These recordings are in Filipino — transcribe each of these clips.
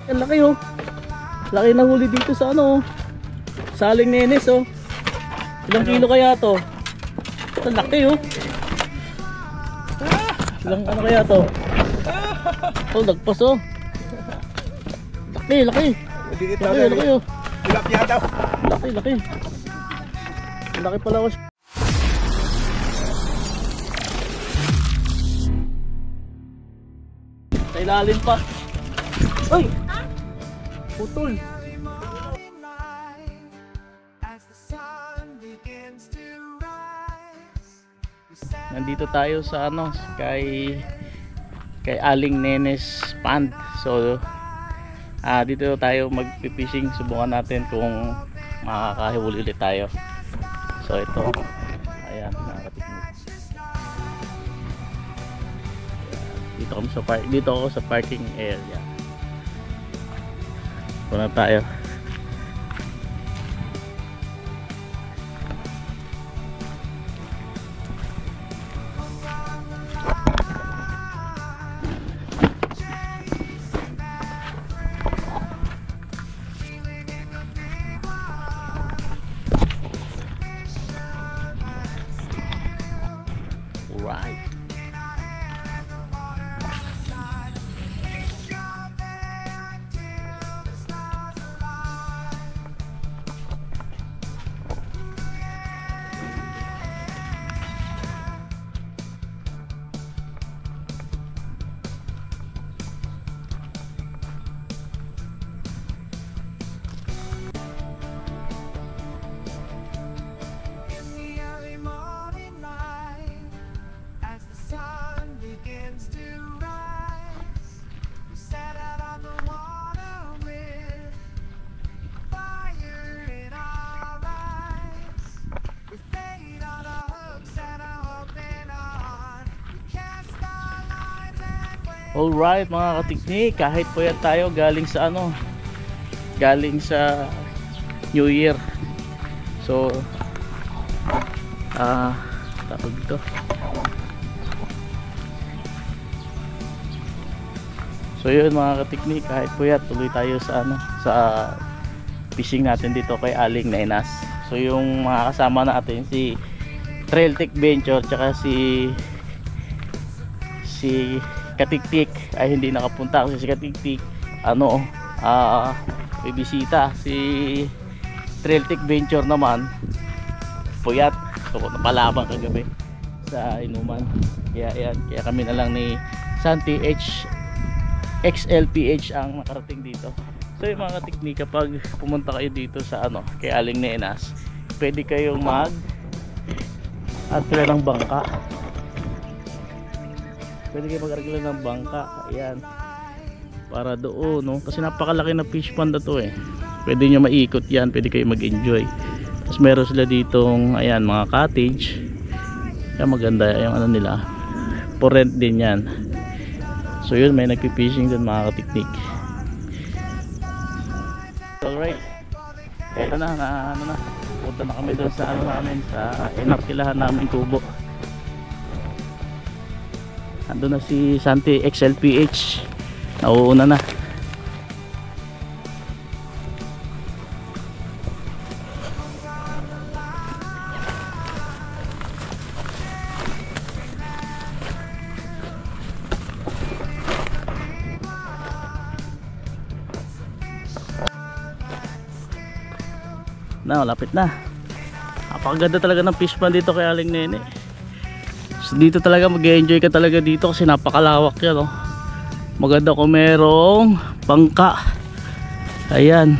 Ang laki oh. Laki na huli dito sa ano oh. Saling Nenes oh. Ilang kilo kaya to? Ang laki oh. Ilang ano kaya to? Oh, nagpas oh. Laki, laki. Laki oh. Tilapia daw. Laki, laki. Laki pala oh. Sa ilalim pa. Ay! Putol. Nandito tayo sa ano, kay Aling Nenes Pond. So dito tayo magpipishing. Subukan natin kung makakahuli ulit tayo. So ito, ayan, nakakatiknik. Dito ako sa parking area. Punta tayo. Right. Alright mga katiknik, kahit po yan tayo galing sa ano, galing sa New Year. So tawag dito, so yun mga katiknik, kahit po yan tuloy tayo sa ano, sa fishing natin dito kay Aling Nenes. So yung mga kasama natin, si Trail Tech Venture tsaka si Katiktik ay hindi nakapunta kasi si Katiktik ano, may bisita. Si Trail Tech Venture naman puyat, so napalabang kagabi sa inuman. Kaya kami na lang ni Santi XLPH ang nakarating dito. So yung mga katiknik, kapag pumunta kayo dito sa ano, kay Aling Nenes, pwede kayong mag-arkila ng bangka. Pwede kayo mag-arkila ng bangka, ayan, para doon, no? Kasi napakalaki na fish pond na to eh. Pwede nyo maikot yan, pwede kayo mag-enjoy. Tapos meron sila ditong, ayan, mga cottage. Kaya maganda yung ano nila, for rent din yan. So yun, may nagpipishing dun mga katiknik. Alright, eto na, ano na, punta na kami doon sa ano namin, sa inarkilahan namin kubo. Ando na si Santi XLPH, nauuna na. Lapit na. Napakaganda talaga ng fish pond dito kay Aling Nene. So dito talaga mag-enjoy ka talaga dito kasi napakalawak yan, oh. Maganda kung merong bangka. Ayan.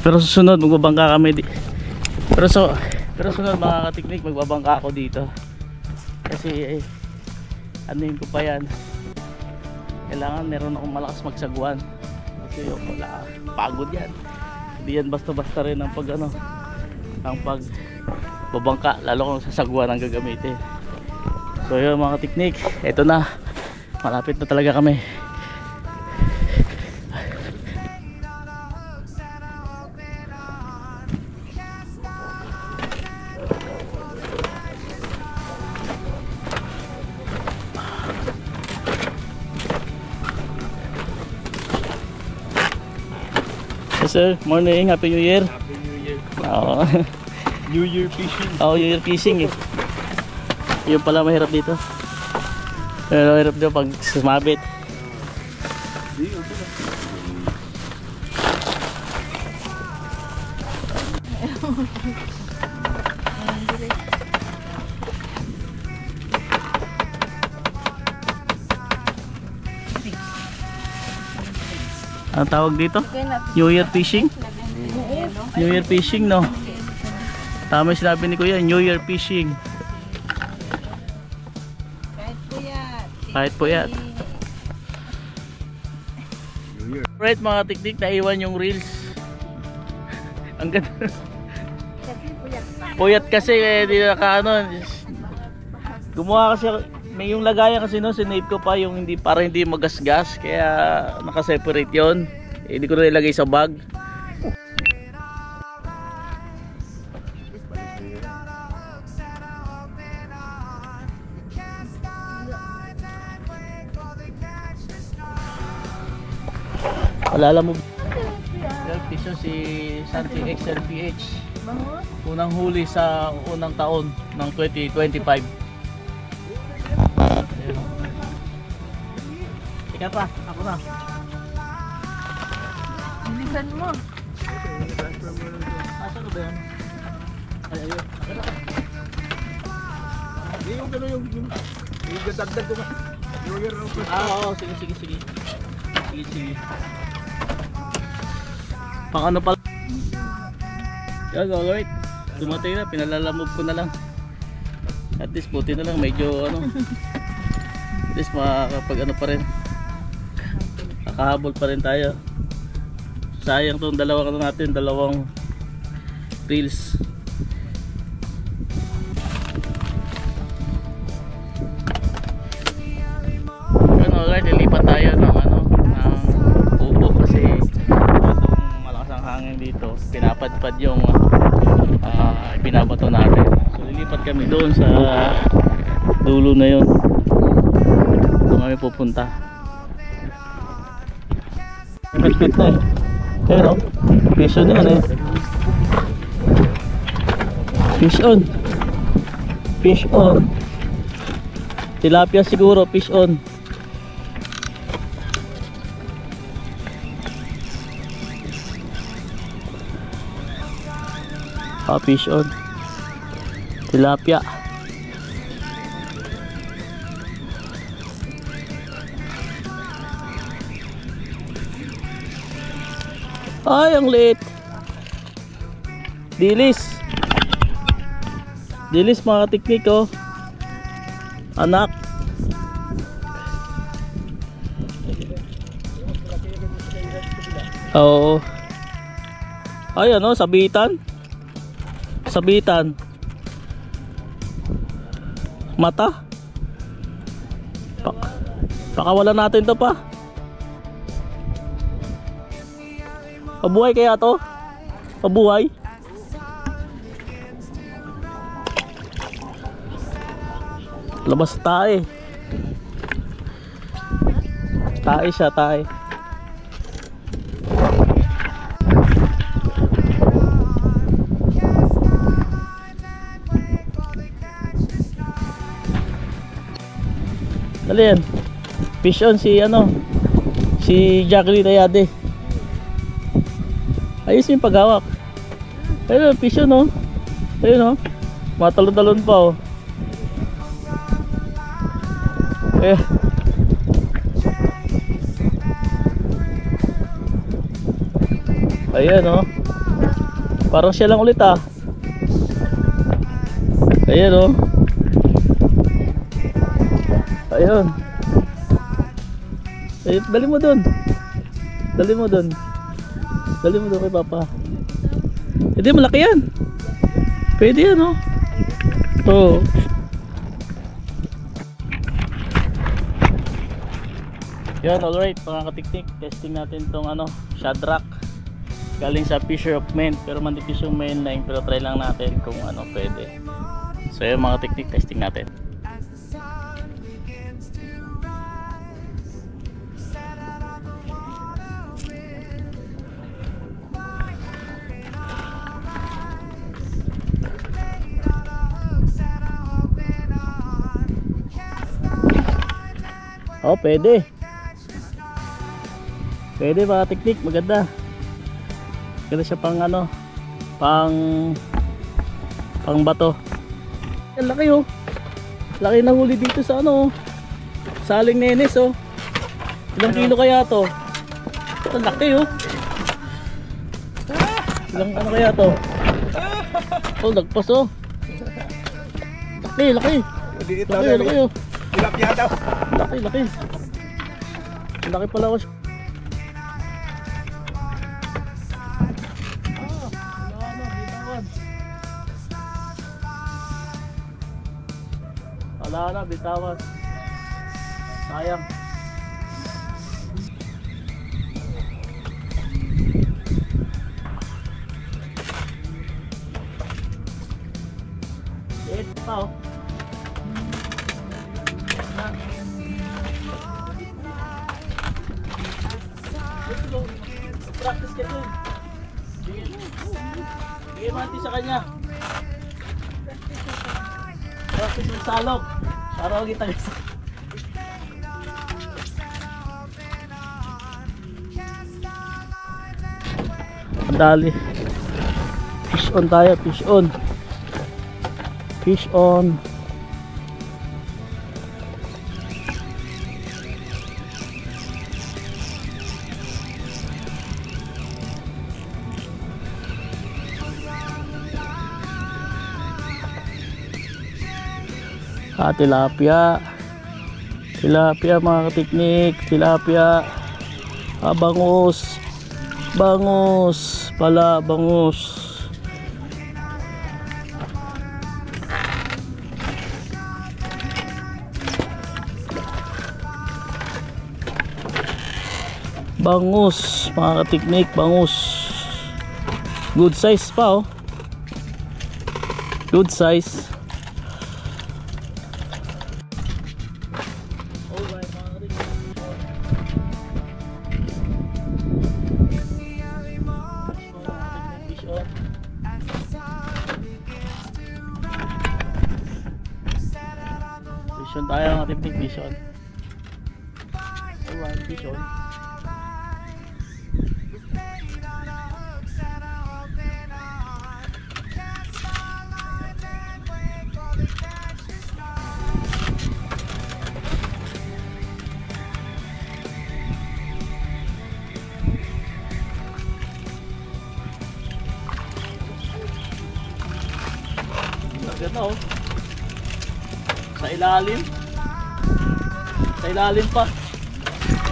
Pero susunod magbabangka kami pero sunod mga katiknik, magbabangka ako dito. Kasi anuhin ko pa yan. Kailangan meron akong malakas magsagwan. Kasi wala, pagod yan. Hindi yan basta-basta rin ang pag ano, ang pagbabangka, lalo kung sasagwan ang gagamitin. So yun mga teknik, eto na, malapit na talaga kami. Yes sir, morning, happy new year. Happy New Year. Oo. New Year fishing. Oo, new year fishing eh. Yun pala mahirap dito. Pero mahirap dito pag sumabit. Ang tawag dito? New Year fishing? New Year fishing, no? Tama yung sinabi ni Kuya, New Year fishing. Kahit po yan. Right mga tiktik, naiwan yung reels. Ang ganda. Puyat kasi di naka ano. Gumawa kasi may yung lagayan kasi no, sinave ko pa yung hindi para hindi magasgas kaya naka-separate 'yon. Hindi ko na ilagay sa bag. Alala mo piso si Santi XLPH. Unang huli sa unang taon ng 2025. Ika pa, ako na. Bilisan mo. Asa na ba yun? Ay, ayun. Yung gano'n yung dadagdag ko ba? New Year na. Oo, sige. Sige. Pang ano pala? Yan, alright. Dumatay na, pinalalamove ko na lang. At least buti na lang, medyo ano. At least makakapag ano pa rin. Nakahabol pa rin tayo. Sayang tong dalawang reels. Yan, alright, lilipat tayo ng ubo kasi itong malakas ang hangin dito, pinapadpad yung binabato natin. So lilipat kami doon sa dulo na yun. Doon kami pupunta. Lilipat na eh. Pero fish on yan eh. Fish on. Tilapia siguro, fish on. Fish on. Tilapia. Ay, ang liit. Dilis mga teknik oh. Anak. Oo. Ay, ano, sabitan. Mata. Pakawalan natin to pa. Pabuhay kaya to? Pabuhay? Labas tae. Tae siya, tae. Dali yan. Fish on si Jacqueline Ayade. Ayos yung paghawak. Ayun, fish on oh. Ayun oh. Matalon-talon pa oh. Eh. Ayan oh. Parang siya lang ulit ah. Ayan oh. Ayun. Ayun, dali mo doon kay Papa. Hindi, malaki yan. Pwede yan oh. Oh. Yan, alright mga katiktik. Testing natin tong Shadrack. Galing sa Fisher of Men. Pero manipis yung main line. Pero try lang natin kung pwede. So yun mga teknik, testing natin. Oh, pwede. Pwede mga teknik, maganda. Maganda siya pang ano, pang bato. Ang laki oh. Laki na huli dito sa ano, saling nenes oh. Ilang kilo kaya to? Ang laki oh. Ilang ano kaya to? Oh, nagpas oh. Laki, laki. Maliit Laki, daw. laki oh. Tilapia daw. Laki, laki. Laki pala ko siya. Wala na, bitawan. Sayang. Ito pa oh. Practice ka dun. Bigay mati sa kanya. Practice ng salok. Para huwag kita gusto. Dali. Fish on tayo, fish on. Fish on. Tilapia. Tilapia mga katiknik, tilapia. Bangus. Bangus pala, bangus. Bangus mga katiknik, bangus. Good size pa oh. Good size. Vision tayo ng ating big vision. Alright, vision. Ganda oh. Sa ilalim. Sa ilalim pa.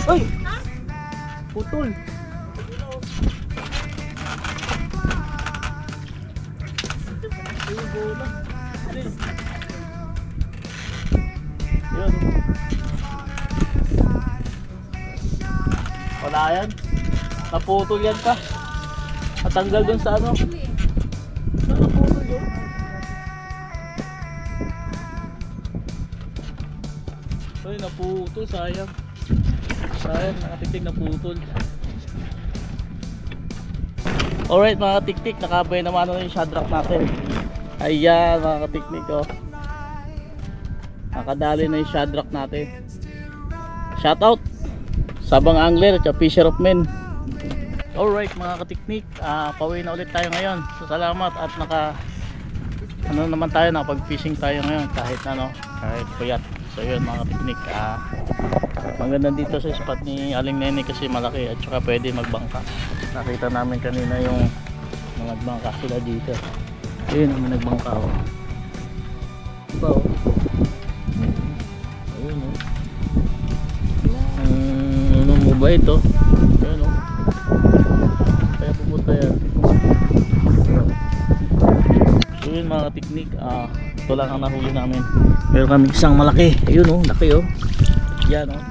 Ay! Putol. Wala yan. Naputol yan pa. Natanggal dun sa ano. Naputol yun. Ay, naputol, sayang. Sayang, nakatiktik, naputol. Alright mga katiktik, nakabay naman na yung shadrack natin. Ayan mga katiktik oh. Nakadali na yung shadrack natin. Shoutout Sabang Angler at Fisher of Men. Alright mga katiktik, pauwi na ulit tayo ngayon. So salamat at ano naman tayo, nakapag fishing tayo ngayon kahit kahit puyat. So yun mga teknik, maganda dito sa spot ni Aling Nene kasi malaki at saka pwede magbangka. Nakita namin kanina yung mga nagbangka sila dito. Ayun naman nagbangka oh. Diba oh. Ayun oh. Ano mo ba ito? Ayun oh. Kaya pupunta yan. So yun mga teknik, ito lang ang nahuli namin. Meron kami isang malaki. Ayun oh, laki oh. Yan oh.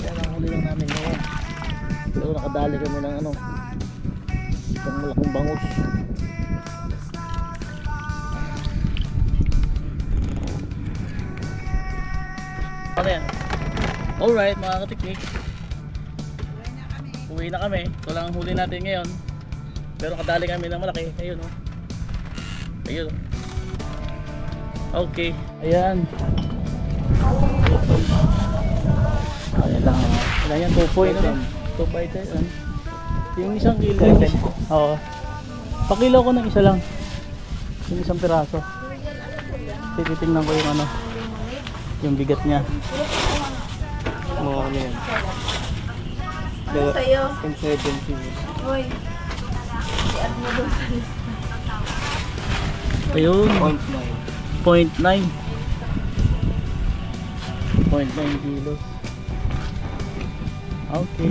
Yan ang huli lang namin ngayon. So nakadali kami ng isang malaking bangus. Ano yan? Alright mga katiknik, uwi na kami. Ito lang ang huli natin ngayon. Pero kadali kami ng malaki. Ayun oh. Ayun oh. Okay, ayan. Ilan yan? 2 point ano? 2 by 10 ano? Yung isang kilo. Oo. Pakilo ko ng isa lang. Yung isang piraso. Titingnan ko yung ano. Yung bigat niya. Mga ano yan. Ano sa'yo? Yung 70. Uy. I-add mo doon sa list. Ayun. 0.9. 0.9. 0.9 kilos. Okay.